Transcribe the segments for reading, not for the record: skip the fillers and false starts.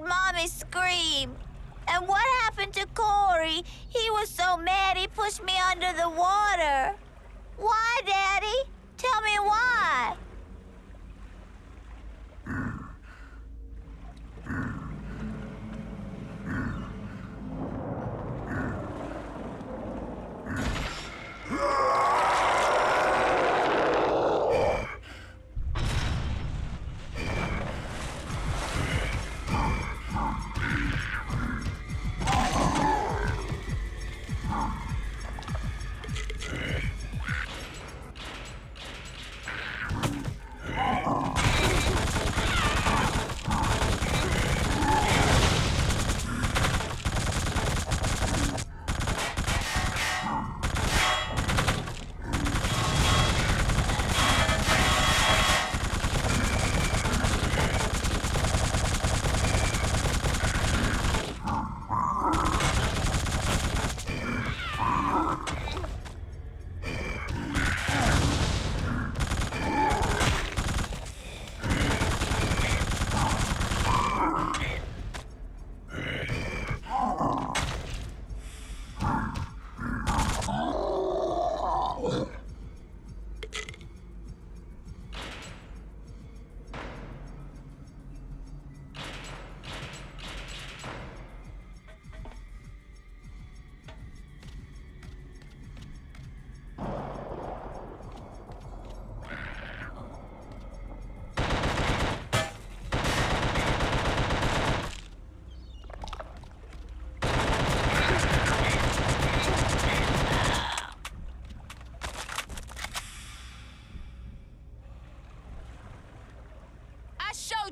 heard Mommy scream. And what happened to Corey? He was so mad he pushed me under the water. Why, Daddy? Tell me why.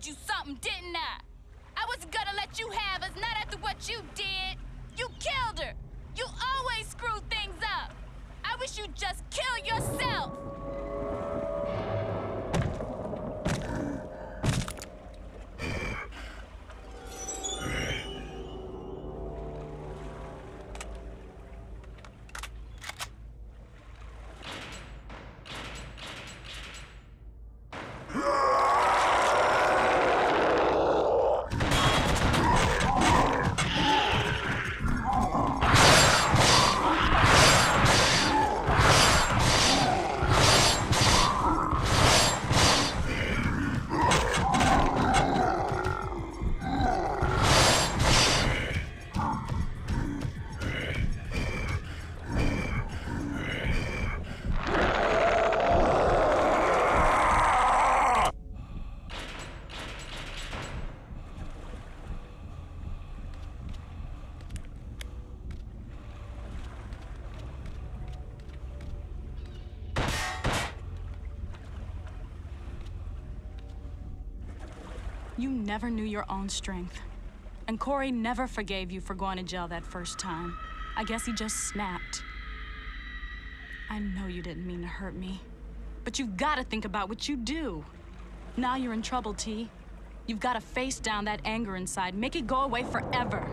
You something, didn't I? I wasn't gonna let you have us, not after what you did. You killed her. You always screw things up. I wish you'd just kill yourself. You never knew your own strength. And Corey never forgave you for going to jail that first time. I guess he just snapped. I know you didn't mean to hurt me, but you've got to think about what you do. Now you're in trouble, T. You've got to face down that anger inside, make it go away forever.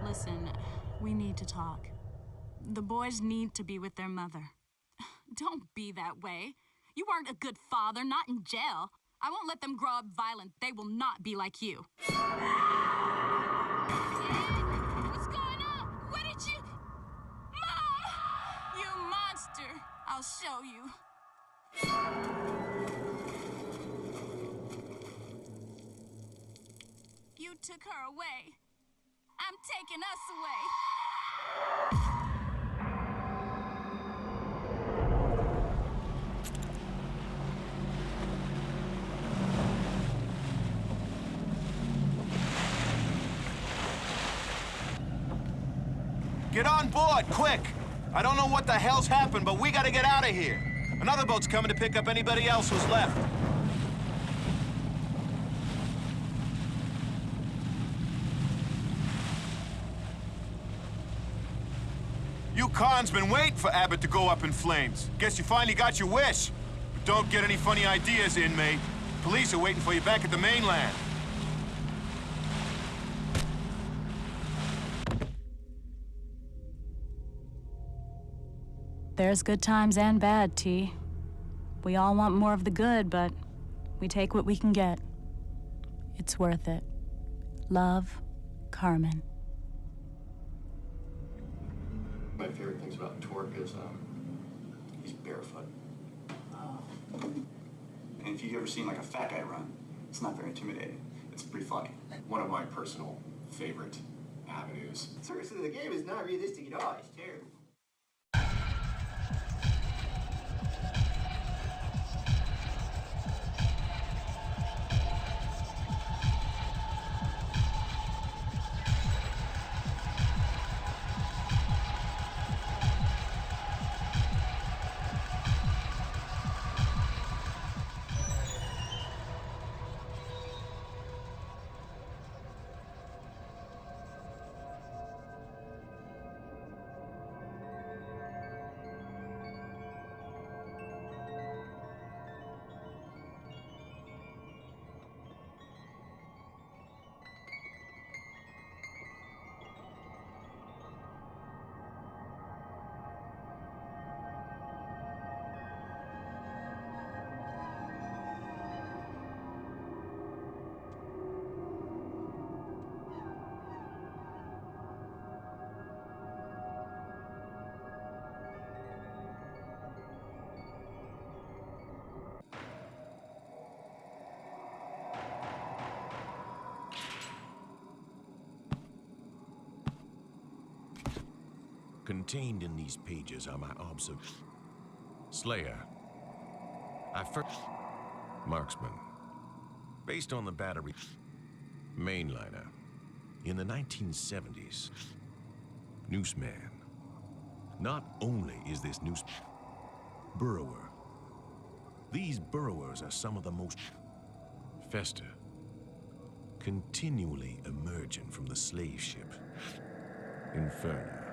Listen, we need to talk. The boys need to be with their mother. Don't be that way. You weren't a good father, not in jail. I won't let them grow up violent. They will not be like you. What's going on? What did you... Mom! You monster! I'll show you. You took her away. I'm taking us away. Get on board, quick! I don't know what the hell's happened, but we gotta get out of here. Another boat's coming to pick up anybody else who's left. You Khan's been waiting for Abbott to go up in flames. Guess you finally got your wish. But don't get any funny ideas, inmate. Police are waiting for you back at the mainland. There's good times and bad, T. We all want more of the good, but we take what we can get. It's worth it. Love, Carmen. My favorite things about Torque is he's barefoot. And if you've ever seen like a fat guy run, it's not very intimidating. It's pretty funny. One of my personal favorite avenues. Seriously, the game is not realistic at all. It's terrible. Contained in these pages are my observations. Slayer. I first... Marksman. Based on the battery... Mainliner. In the 1970s. Nooseman. Not only is this noose... Burrower. These burrowers are some of the most... Fester. Continually emerging from the slave ship. Inferno.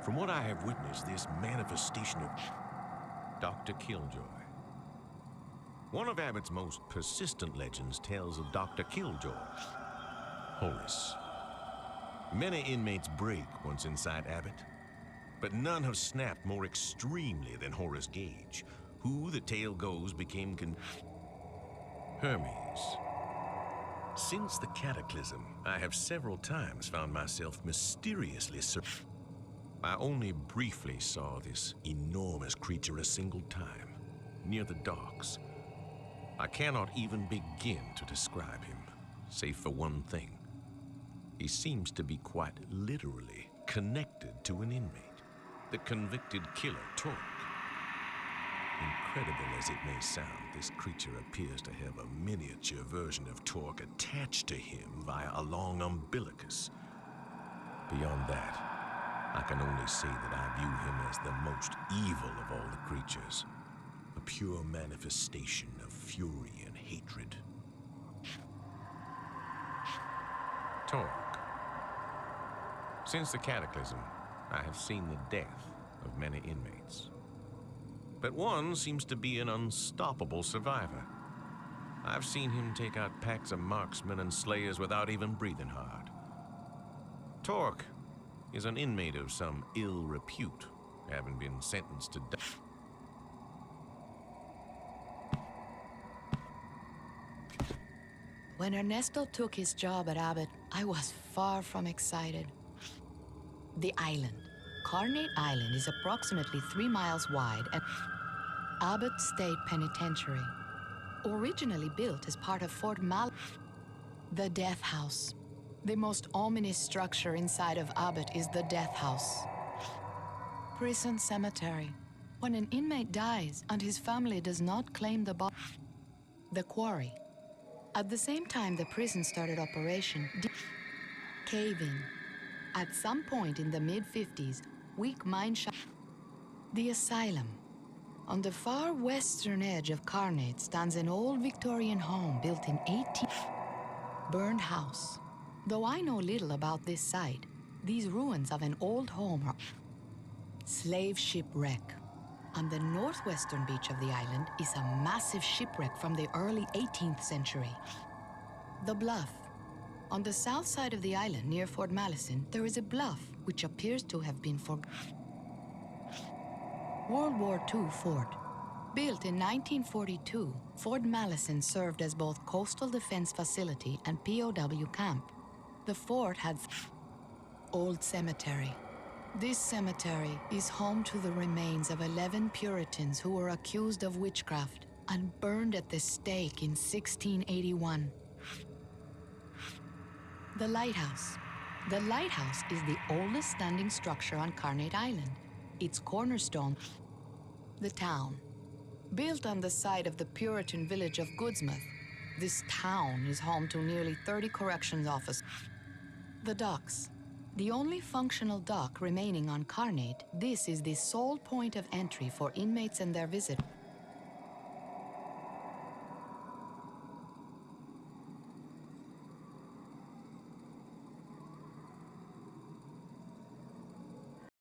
From what I have witnessed, this manifestation of Dr. Killjoy. One of Abbott's most persistent legends tells of Dr. Killjoy, Horace. Many inmates break once inside Abbott, but none have snapped more extremely than Horace Gage, who, the tale goes, became Hermes. Since the cataclysm, I have several times found myself mysteriously I only briefly saw this enormous creature a single time, near the docks. I cannot even begin to describe him, save for one thing. He seems to be quite literally connected to an inmate, the convicted killer, Torque. Incredible as it may sound, this creature appears to have a miniature version of Torque attached to him via a long umbilicus. Beyond that, I can only say that I view him as the most evil of all the creatures, a pure manifestation of fury and hatred. Torque. Since the cataclysm, I have seen the death of many inmates. But one seems to be an unstoppable survivor. I've seen him take out packs of marksmen and slayers without even breathing hard. Torque is an inmate of some ill repute, having been sentenced to death. When Ernesto took his job at Abbott, I was far from excited. The island. Carnate Island is approximately 3 miles wide and Abbott State Penitentiary. Originally built as part of Fort Mal... The Death House. The most ominous structure inside of Abbott is the Death House. Prison cemetery. When an inmate dies and his family does not claim the body. The quarry. At the same time the prison started operation, cave-in. At some point in the mid-50s, weak mine shaft. The asylum. On the far western edge of Carnate stands an old Victorian home built in 18... Burned house. Though I know little about this site, these ruins of an old home are... Slave shipwreck. On the northwestern beach of the island is a massive shipwreck from the early 18th century. The Bluff. On the south side of the island, near Fort Malison, there is a bluff which appears to have been forgotten. World War II fort. Built in 1942, Fort Malison served as both coastal defense facility and POW camp. The fort had old cemetery. This cemetery is home to the remains of 11 Puritans who were accused of witchcraft and burned at the stake in 1681. The lighthouse. The lighthouse is the oldest standing structure on Carnate Island. Its cornerstone, the town. Built on the site of the Puritan village of Goodsmouth, this town is home to nearly 30 corrections officers. The docks. The only functional dock remaining on Carnate, this is the sole point of entry for inmates and their visitors.